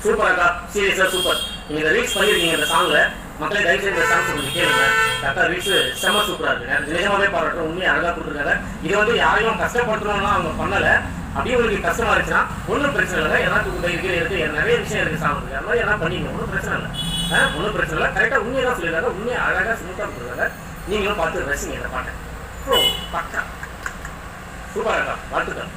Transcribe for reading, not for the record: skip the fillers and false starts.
Super அக்கா, சீரியஸா super. நீங்க இதை ரீச் பண்ணிருக்கீங்க இந்த சாங்ல. மக்களே தயவு செய்து இந்த சாங்ஸ் கொஞ்சம் கேளுங்க. அக்கா ரீச் செம்ம சூப்பரா இருக்கு. நிஜமாவே பாராட்டுறோம், உண்மையை அழகா கொடுத்துருக்காங்க. இது வந்து யாரையும் கஷ்டப்படுத்தணும்னா அவங்க பண்ணல. அப்படியே உங்களுக்கு கஷ்டமா இருந்துச்சுன்னா ஒன்றும் பிரச்சனை இல்லை. எல்லாம் தூக்கு இருக்கு, நிறைய விஷயம் இருக்கு சாங் இருக்கு. அந்த மாதிரி எல்லாம் பண்ணிங்க, ஒன்றும் பிரச்சனை இல்லை. ஒன்றும் பிரச்சனை இல்லை. கரெக்டாக உண்மையை தான் சொல்லியிருக்காங்க. உண்மையை அழகா ஸ்மூத்தாக கொடுத்துருக்காங்க. நீங்களும் பார்த்து ரசிங்க இந்த பாட்டை. பக்கா சூப்பர் அக்கா, வாழ்த்துக்கள்.